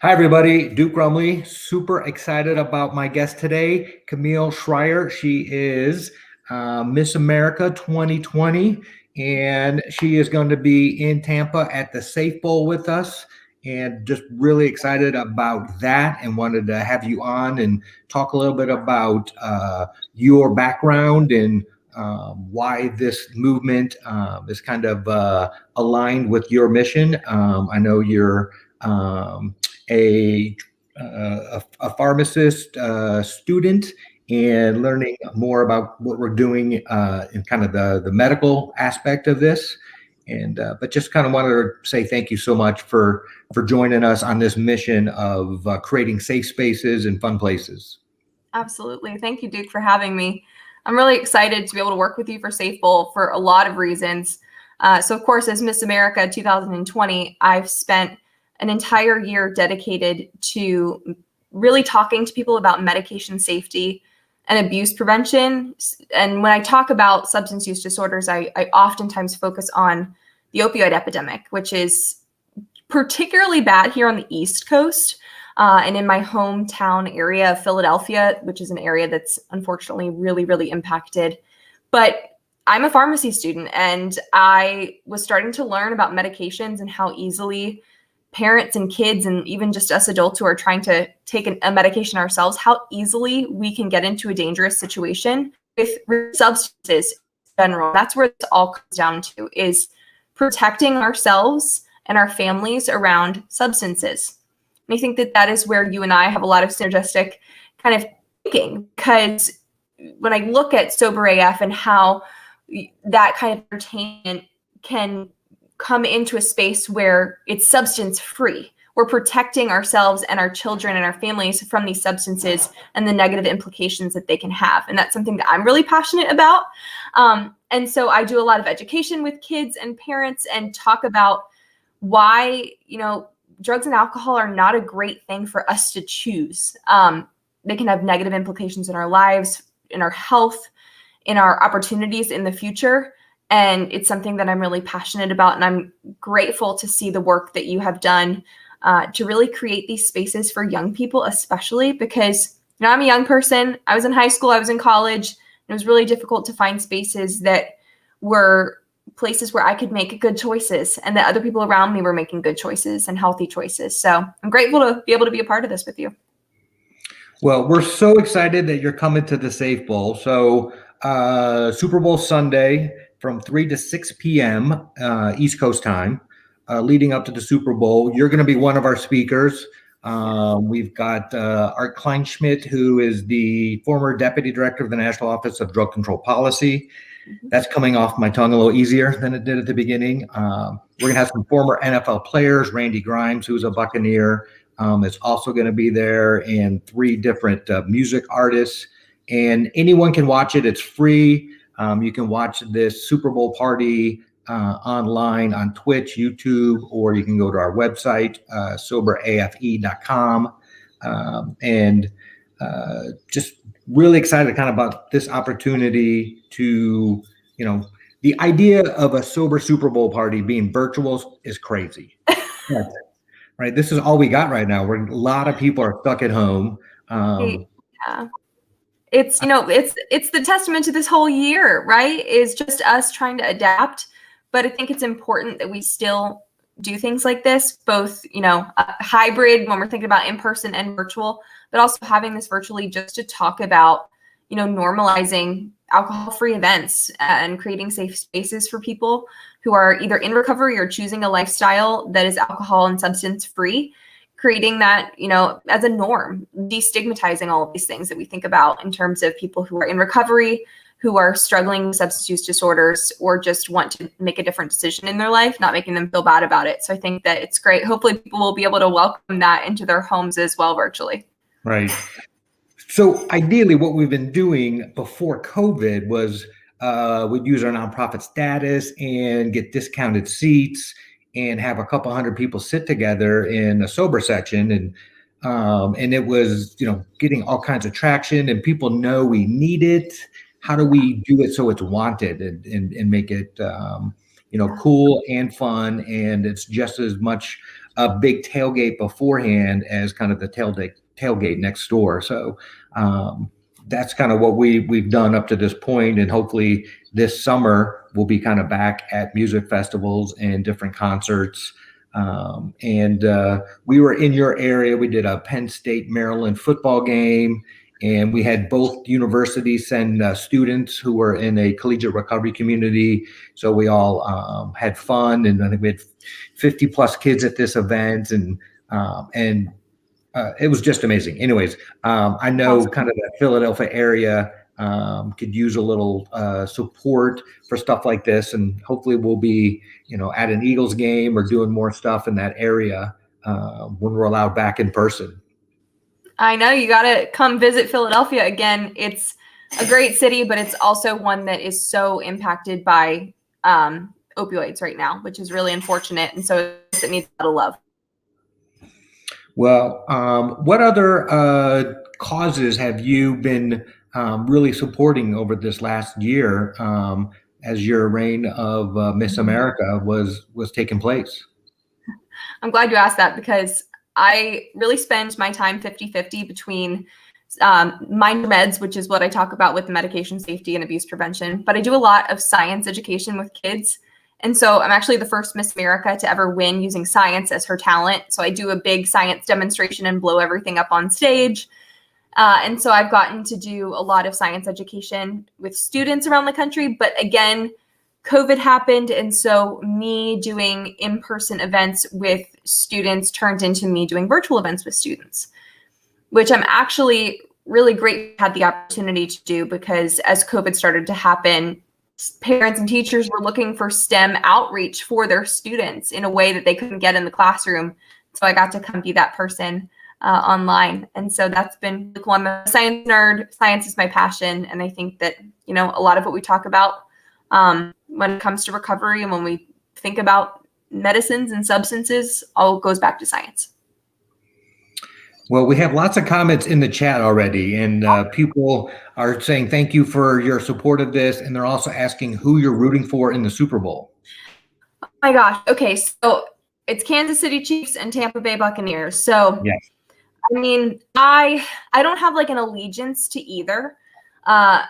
Hi, everybody. Duke Rumley. Super excited about my guest today, Camille Schreier. She is Miss America 2020, and she is going to be in Tampa at the Safe Bowl with us. And just really excited about that, and wanted to have you on and talk a little bit about your background and why this movement is kind of aligned with your mission. I know you're a a pharmacist student and learning more about what we're doing in kind of the medical aspect of this. And but just kind of wanted to say thank you so much for joining us on this mission of creating safe spaces and fun places. Absolutely. Thank you, Duke, for having me. I'm really excited to be able to work with you for Safe Bowl for a lot of reasons. So, of course, as Miss America 2020, I've spent an entire year dedicated to really talking to people about medication safety and abuse prevention. And when I talk about substance use disorders, I oftentimes focus on the opioid epidemic, which is particularly bad here on the East Coast. And in my hometown area of Philadelphia, which is an area that's unfortunately really, really impacted. But I'm a pharmacy student, and I was starting to learn about medications and how easily parents and kids, and even just us adults who are trying to take a medication ourselves, how easily we can get into a dangerous situation with substances in general. That's where this all comes down to, is protecting ourselves and our families around substances. And I think that that is where you and I have a lot of synergistic kind of thinking, because when I look at Sober AF and how that kind of entertainment can come into a space where it's substance free, we're protecting ourselves and our children and our families from these substances and the negative implications that they can have. And that's something that I'm really passionate about. And so I do a lot of education with kids and parents and talk about why, drugs and alcohol are not a great thing for us to choose. They can have negative implications in our lives, in our health, in our opportunities in the future. And it's something that I'm really passionate about. And I'm grateful to see the work that you have done to really create these spaces for young people, especially because, I'm a young person. I was in high school, I was in college. And it was really difficult to find spaces that were places where I could make good choices and that other people around me were making good choices and healthy choices. So I'm grateful to be able to be a part of this with you. Well, we're so excited that you're coming to the Safe Bowl. So Super Bowl Sunday from 3 to 6 p.m. East Coast time, leading up to the Super Bowl. You're going to be one of our speakers. We've got Art Kleinschmidt, who is the former Deputy Director of the National Office of Drug Control Policy. That's coming off my tongue a little easier than it did at the beginning. We're going to have some former NFL players. Randy Grimes, who's a Buccaneer, is also going to be there, and 3 different music artists. And anyone can watch it. It's free. You can watch this Super Bowl party online on Twitch, YouTube, or you can go to our website, soberafe.com. And just really excited kind of about this opportunity to, the idea of a sober Super Bowl party being virtual is crazy. Right. This is all we got right now, where a lot of people are stuck at home. Yeah. It's, it's the testament to this whole year, right? Is just us trying to adapt. But I think it's important that we still do things like this, both, hybrid when we're thinking about in-person and virtual, but also having this virtually just to talk about, normalizing alcohol-free events and creating safe spaces for people who are either in recovery or choosing a lifestyle that is alcohol and substance free, creating that, as a norm, destigmatizing all of these things that we think about in terms of people who are in recovery, who are struggling with substance use disorders, or just want to make a different decision in their life, not making them feel bad about it. So I think that it's great. Hopefully people will be able to welcome that into their homes as well virtually. Right. So ideally what we've been doing before COVID was we'd use our nonprofit status and get discounted seats and have a couple hundred people sit together in a sober section. And it was, getting all kinds of traction, and people know we need it. How do we do it so it's wanted and make it, cool and fun, and it's just as much a big tailgate beforehand as kind of the tailgate next door. So that's kind of what we've done up to this point, and hopefully this summer we'll be kind of back at music festivals and different concerts. And we were in your area. We did a Penn State Maryland football game, and we had both universities send students who were in a collegiate recovery community. So we all had fun, and I think we had 50 plus kids at this event, and it was just amazing. Anyways, I know kind of the Philadelphia area could use a little support for stuff like this, and hopefully we'll be, at an Eagles game or doing more stuff in that area when we're allowed back in person. I know you got to come visit Philadelphia again. It's a great city, but it's also one that is so impacted by opioids right now, which is really unfortunate. And so it needs a lot of love. Well, what other causes have you been really supporting over this last year as your reign of Miss America was taking place? I'm glad you asked that, because I really spend my time 50-50 between mind meds, which is what I talk about with medication safety and abuse prevention, but I do a lot of science education with kids. And so I'm actually the first Miss America to ever win using science as her talent. So I do a big science demonstration and blow everything up on stage. And so I've gotten to do a lot of science education with students around the country. But again, COVID happened. And so me doing in-person events with students turned into me doing virtual events with students, which I'm actually really great had the opportunity to do, because as COVID started to happen, parents and teachers were looking for STEM outreach for their students in a way that they couldn't get in the classroom. So I got to come be that person online. And so that's been really cool. I'm a science nerd. Science is my passion. And I think that, a lot of what we talk about when it comes to recovery and when we think about medicines and substances all goes back to science. Well, we have lots of comments in the chat already, and people are saying thank you for your support of this, and they're also asking who you're rooting for in the Super Bowl. Oh my gosh. Okay, so it's Kansas City Chiefs and Tampa Bay Buccaneers. So, yes. I mean, I don't have like an allegiance to either. I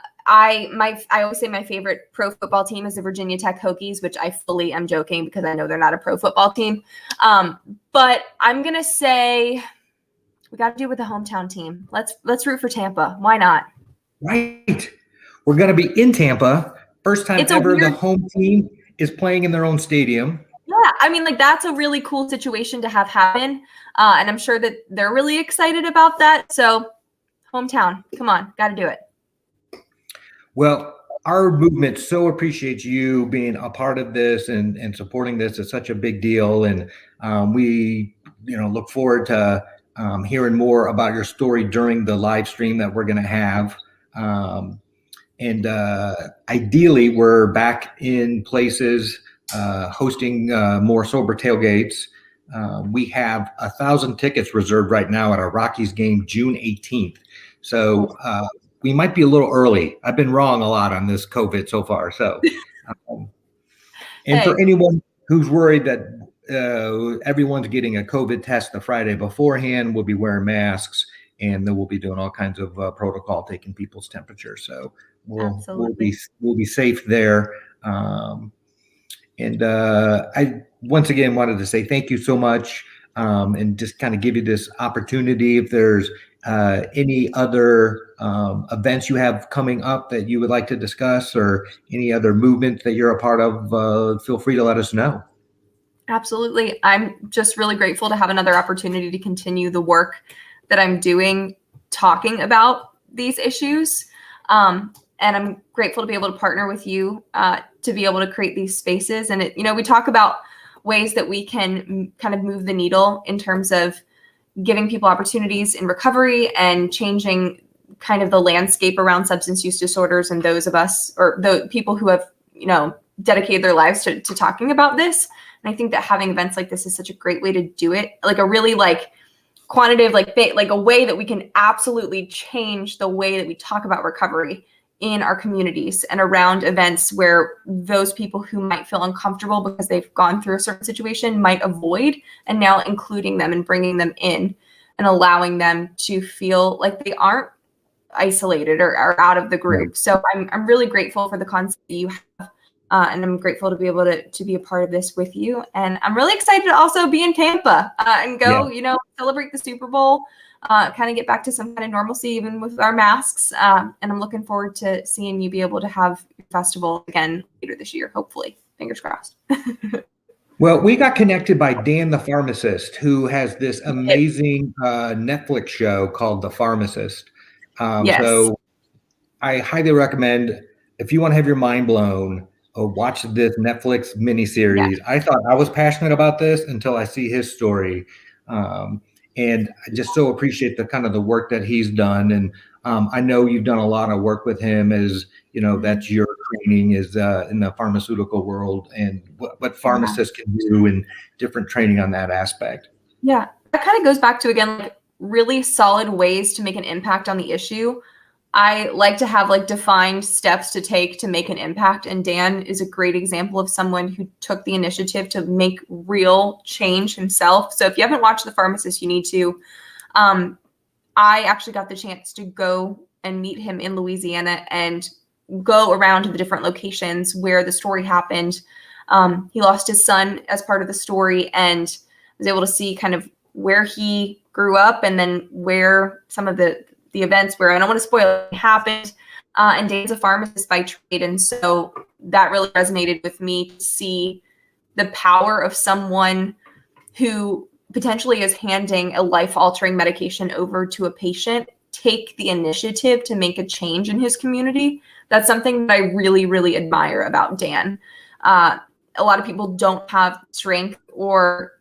always say my favorite pro football team is the Virginia Tech Hokies, which I fully am joking because I know they're not a pro football team. But I'm gonna say we got to do with the hometown team. Let's root for Tampa. Why not? Right. We're going to be in Tampa. First time ever the home team is playing in their own stadium. Yeah. I mean, that's a really cool situation to have happen. And I'm sure that they're really excited about that. So hometown, come on, got to do it. Well, our movement so appreciates you being a part of this and supporting this. It's such a big deal. And we, look forward to hearing more about your story during the live stream that we're going to have. And ideally, we're back in places hosting more sober tailgates. We have 1,000 tickets reserved right now at our Rockies game, June 18th. So we might be a little early. I've been wrong a lot on this COVID so far. So, and for anyone who's worried that everyone's getting a COVID test the Friday beforehand, we'll be wearing masks, and then we'll be doing all kinds of protocol, taking people's temperature. So we'll be safe there. And I once again wanted to say thank you so much, and just kind of give you this opportunity. If there's any other events you have coming up that you would like to discuss, or any other movement that you're a part of, feel free to let us know. Absolutely. I'm just really grateful to have another opportunity to continue the work that I'm doing, talking about these issues. And I'm grateful to be able to partner with you to be able to create these spaces. And, we talk about ways that we can kind of move the needle in terms of giving people opportunities in recovery and changing kind of the landscape around substance use disorders, and those of us, or the people who have, dedicated their lives to talking about this. And I think that having events like this is such a great way to do it, like a really quantitative, like a way that we can absolutely change the way that we talk about recovery in our communities and around events where those people who might feel uncomfortable because they've gone through a certain situation might avoid, and now including them and bringing them in and allowing them to feel like they aren't isolated or out of the group. Right. So I'm really grateful for the concept that you have. And I'm grateful to be able to be a part of this with you. And I'm really excited to also be in Tampa and go, celebrate the Super Bowl, kind of get back to some kind of normalcy, even with our masks. And I'm looking forward to seeing you be able to have your festival again later this year, hopefully. Fingers crossed. Well, we got connected by Dan the Pharmacist, who has this amazing Netflix show called The Pharmacist. Yes. So I highly recommend, if you want to have your mind blown, watch this Netflix miniseries. I thought I was passionate about this until I see his story. And I just so appreciate the kind of the work that he's done. And I know you've done a lot of work with him, as that's your training is in the pharmaceutical world, and what pharmacists can do and different training on that aspect. Yeah, that kind of goes back to, again, like really solid ways to make an impact on the issue. I like to have like defined steps to take to make an impact. And Dan is a great example of someone who took the initiative to make real change himself. So if you haven't watched The Pharmacist, you need to. I actually got the chance to go and meet him in Louisiana and go around to the different locations where the story happened. He lost his son as part of the story, and was able to see kind of where he grew up, and then where some of the events where, I don't want to spoil it, happened. And Dan's a pharmacist by trade. And so that really resonated with me to see the power of someone who potentially is handing a life-altering medication over to a patient take the initiative to make a change in his community. That's something that I really, really admire about Dan. A lot of people don't have strength or,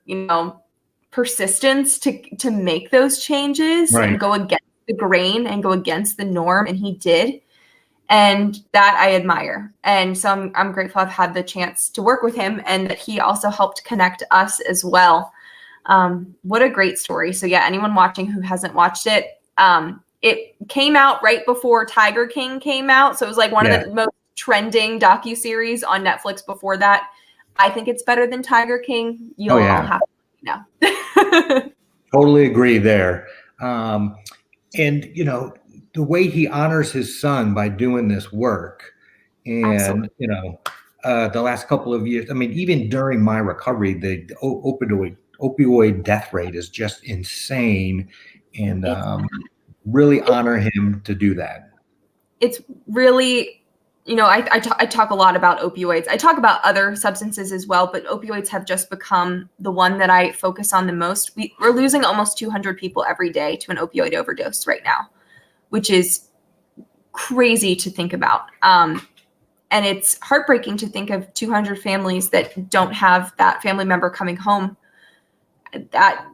persistence to make those changes and go against the grain and go against the norm, and he did, and that I admire. And so I'm grateful I've had the chance to work with him, and that he also helped connect us as well. What a great story. So yeah, anyone watching who hasn't watched it, it came out right before Tiger King came out, so it was like one of the most trending docuseries on Netflix before that. I think it's better than Tiger King. You'll all have to know. Totally agree there. And, the way he honors his son by doing this work, and, the last couple of years, I mean, even during my recovery, the opioid death rate is just insane, and really honor him to do that. It's really, I talk a lot about opioids. I talk about other substances as well, but opioids have just become the one that I focus on the most. We're losing almost 200 people every day to an opioid overdose right now, which is crazy to think about. And it's heartbreaking to think of 200 families that don't have that family member coming home that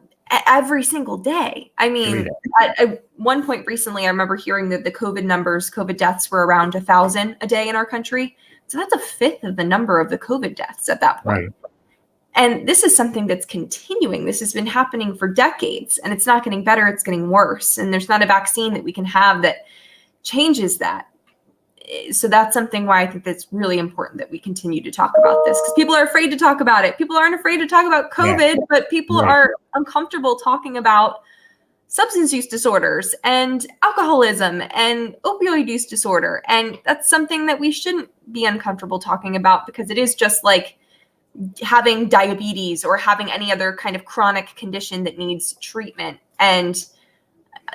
every single day. I mean, at one point recently, I remember hearing that the COVID deaths were around 1,000 a day in our country. So that's a fifth of the number of the COVID deaths at that point. Right. And this is something that's continuing. This has been happening for decades, and it's not getting better. It's getting worse. And there's not a vaccine that we can have that changes that. So that's something why I think that's really important that we continue to talk about this, because people are afraid to talk about it. People aren't afraid to talk about COVID, but people are uncomfortable talking about substance use disorders and alcoholism and opioid use disorder. And that's something that we shouldn't be uncomfortable talking about, because it is just like having diabetes or having any other kind of chronic condition that needs treatment. And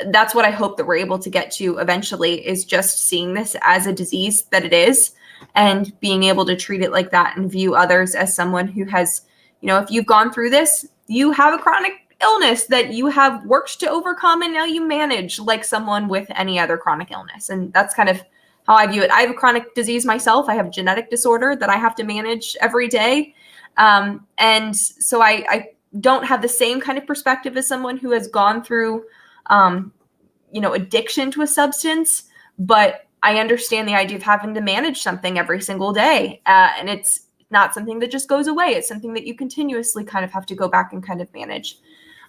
that's what I hope that we're able to get to eventually, is just seeing this as a disease that it is, and being able to treat it like that and view others as someone who has, if you've gone through this, you have a chronic illness that you have worked to overcome, and now you manage like someone with any other chronic illness. And that's kind of how I view it. I have a chronic disease myself. I have a genetic disorder that I have to manage every day. And so I don't have the same kind of perspective as someone who has gone through addiction to a substance, but I understand the idea of having to manage something every single day. And it's not something that just goes away. It's something that you continuously kind of have to go back and kind of manage.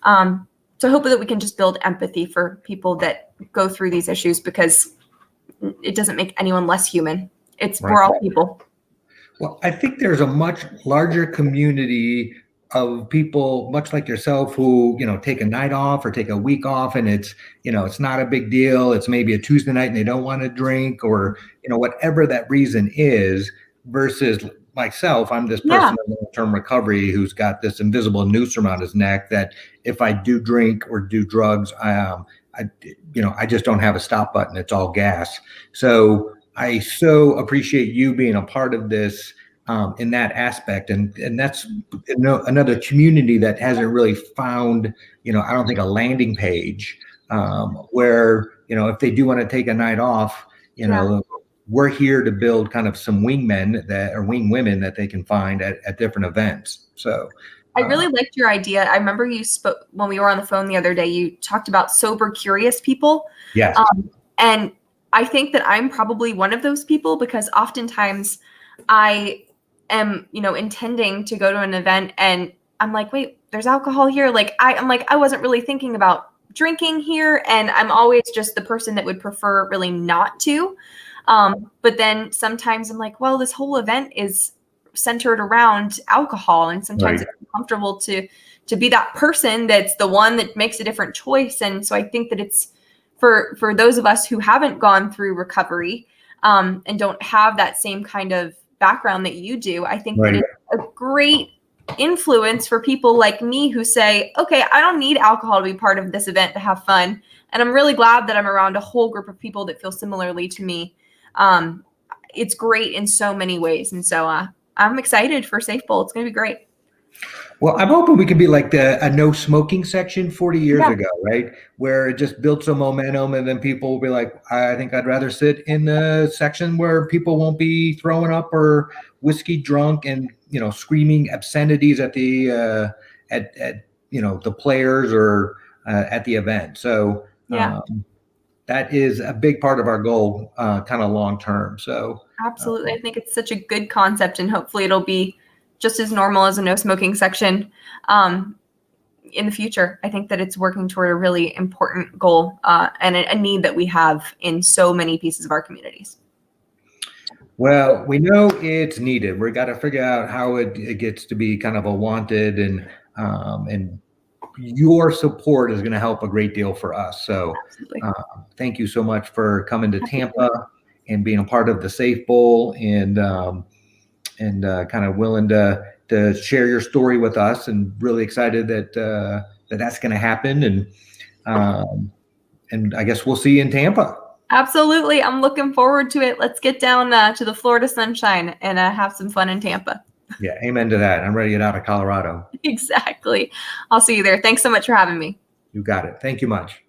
So I hope that we can just build empathy for people that go through these issues, because it doesn't make anyone less human. It's Right. we're all people. Well, I think there's a much larger community of people, much like yourself, who, take a night off or take a week off, and it's not a big deal. It's maybe a Tuesday night and they don't want to drink, or, whatever that reason is, versus myself. I'm this Yeah. person in long-term recovery who's got this invisible noose around his neck that if I do drink or do drugs, I just don't have a stop button. It's all gas. So I so appreciate you being a part of this in that aspect, and that's another community that hasn't really found, I don't think, a landing page where, if they do want to take a night off, we're here to build kind of some wingmen or wing women that they can find at different events. So I really liked your idea. I remember you spoke when we were on the phone the other day. You talked about sober, curious people. yes, And I think that I'm probably one of those people, because oftentimes I am, intending to go to an event and I'm like, wait, there's alcohol here. I'm like, I wasn't really thinking about drinking here. And I'm always just the person that would prefer really not to. But then sometimes I'm like, well, this whole event is centered around alcohol. And sometimes Right. it's comfortable to be that person that's the one that makes a different choice. And so I think that it's for those of us who haven't gone through recovery and don't have that same kind of background that you do, I think Right. that it's a great influence for people like me who say, okay, I don't need alcohol to be part of this event to have fun. And I'm really glad that I'm around a whole group of people that feel similarly to me. It's great in so many ways. And so I'm excited for Safe Bowl. It's going to be great. Well, I'm hoping we could be like a no smoking section 40 years Yeah. ago, right? Where it just built some momentum, and then people will be like, I think I'd rather sit in the section where people won't be throwing up or whiskey drunk and, screaming obscenities at the the players or at the event. So Yeah. that is a big part of our goal, kind of long term. So Absolutely. I think it's such a good concept, and hopefully it'll be just as normal as a no smoking section in the future. I think that it's working toward a really important goal and a need that we have in so many pieces of our communities. well, we know it's needed. We got to figure out how it gets to be kind of a wanted, and your support is going to help a great deal for us. So Absolutely. thank you so much for coming to Tampa and being a part of the Safe Bowl, and kind of willing to share your story with us, and really excited that that's going to happen. And I guess we'll see you in Tampa. Absolutely. I'm looking forward to it. Let's get down to the Florida sunshine and have some fun in Tampa. Yeah, amen to that. I'm ready to get out of Colorado. Exactly. I'll see you there. Thanks so much for having me. You got it. Thank you much.